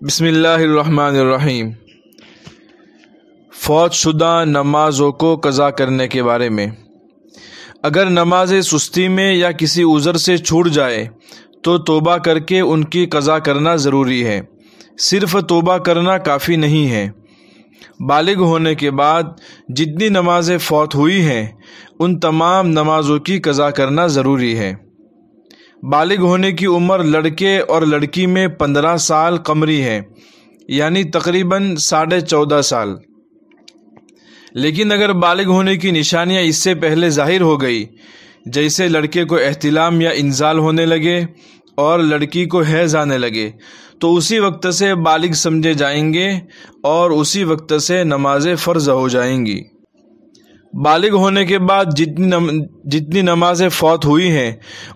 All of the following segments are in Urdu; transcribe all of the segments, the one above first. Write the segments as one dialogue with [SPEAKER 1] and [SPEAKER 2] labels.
[SPEAKER 1] بسم اللہ الرحمن الرحیم۔ فوت شدہ نمازوں کو قضا کرنے کے بارے میں۔ اگر نماز سستی میں یا کسی عذر سے چھوٹ جائے تو توبہ کر کے ان کی قضا کرنا ضروری ہے۔ صرف توبہ کرنا کافی نہیں ہے، بالغ ہونے کے بعد جتنی نمازیں فوت ہوئی ہیں ان تمام نمازوں کی قضا کرنا ضروری ہے۔ بالغ ہونے کی عمر لڑکے اور لڑکی میں 15 سال قمری ہے، یعنی تقریباً 14.5 سال۔ لیکن اگر بالغ ہونے کی نشانیاں اس سے پہلے ظاہر ہو گئی، جیسے لڑکے کو احتلام یا انزال ہونے لگے اور لڑکی کو حیض آنے لگے، تو اسی وقت سے بالغ سمجھے جائیں گے اور اسی وقت سے نمازیں فرض ہو جائیں گی۔ بالغ ہونے کے بعد جتنی نمازیں فوت ہوئی ہیں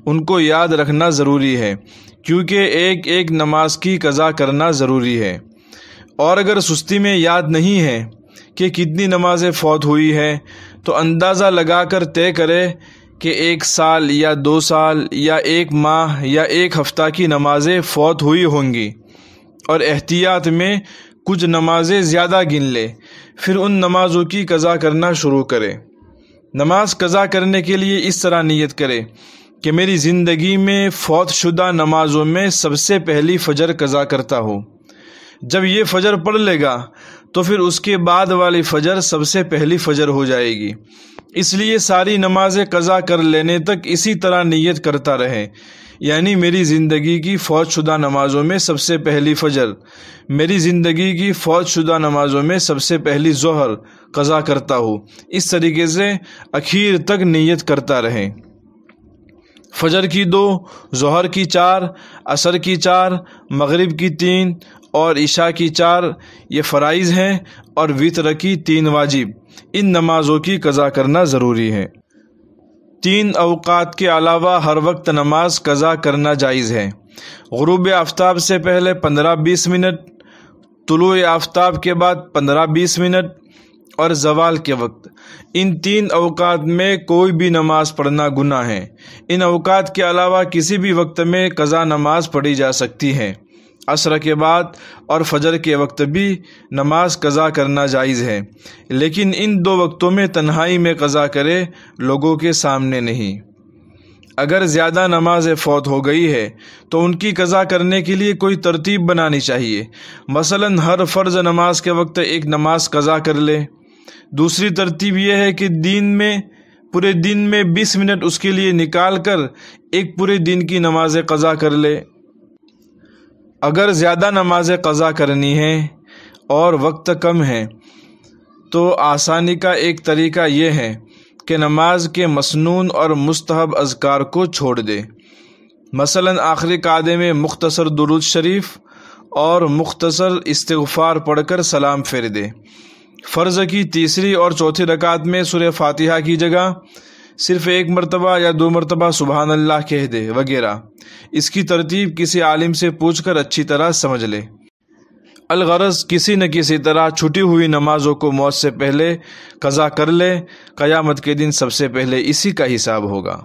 [SPEAKER 1] ان کو یاد رکھنا ضروری ہے، کیونکہ ایک ایک نماز کی قضا کرنا ضروری ہے۔ اور اگر سستی میں یاد نہیں ہے کہ کتنی نمازیں فوت ہوئی ہیں تو اندازہ لگا کر طے کرے کہ 1 سال یا 2 سال یا 1 ماہ یا 1 ہفتہ کی نمازیں فوت ہوئی ہوں گی، اور احتیاط میں کچھ نمازیں زیادہ گن لے، پھر ان نمازوں کی قضا کرنا شروع کرے۔ نماز قضا کرنے کے لیے اس طرح نیت کرے کہ میری زندگی میں فوت شدہ نمازوں میں سب سے پہلی فجر قضا کرتا ہوں۔ جب یہ فجر پڑھ لے گا تو پھر اس کے بعد والی فجر سب سے پہلی فجر ہو جائے گی، اس لیے ساری نمازیں قضا کر لینے تک اسی طرح نیت کرتا رہے، یعنی میری زندگی کی فوت شدہ نمازوں میں سب سے پہلی فجر، میری زندگی کی فوت شدہ نمازوں میں سب سے پہلی ظہر قضا کرتا ہوں۔ اس طریقے سے اخیر تک نیت کرتا رہے۔ فجر کی 2، ظہر کی 4، عصر کی 4، مغرب کی 3 اور عشاء کی 4 یہ فرائض ہیں، اور وتر کی 3 واجب۔ ان نمازوں کی قضا کرنا ضروری ہے۔ 3 اوقات کے علاوہ ہر وقت نماز قضا کرنا جائز ہے۔ غروب آفتاب سے پہلے 15-20 منٹ، طلوع آفتاب کے بعد 15-20 منٹ اور زوال کے وقت۔ ان 3 اوقات میں کوئی بھی نماز پڑھنا گناہ ہے۔ ان اوقات کے علاوہ کسی بھی وقت میں قضا نماز پڑھی جا سکتی ہے۔ عصر کے بعد اور فجر کے وقت بھی نماز قضا کرنا جائز ہے، لیکن ان 2 وقتوں میں تنہائی میں قضا کرے، لوگوں کے سامنے نہیں۔ اگر زیادہ نمازیں فوت ہو گئی ہے تو ان کی قضا کرنے کے لیے کوئی ترتیب بنانی چاہیے۔ مثلاً ہر فرض نماز کے وقت ایک نماز قضا کر لے۔ دوسری ترتیب یہ ہے کہ پورے دن میں 20 منٹ اس کے لیے نکال کر ایک پورے دن کی نمازیں قضا کر لے۔ اگر زیادہ نمازیں قضا کرنی ہیں اور وقت کم ہے تو آسانی کا ایک طریقہ یہ ہے کہ نماز کے مسنون اور مستحب اذکار کو چھوڑ دے۔ مثلاً آخری قعدے میں مختصر درود شریف اور مختصر استغفار پڑھ کر سلام پھیر دے۔ فرض کی تیسری اور چوتھی رکعت میں سورہ فاتحہ کی جگہ صرف 1 مرتبہ یا 2 مرتبہ سبحان اللہ کہہ دے وغیرہ۔ اس کی ترتیب کسی عالم سے پوچھ کر اچھی طرح سمجھ لے۔ الغرض کسی نہ کسی طرح چھٹی ہوئی نمازوں کو موت سے پہلے قضا کر لے، قیامت کے دن سب سے پہلے اسی کا حساب ہوگا۔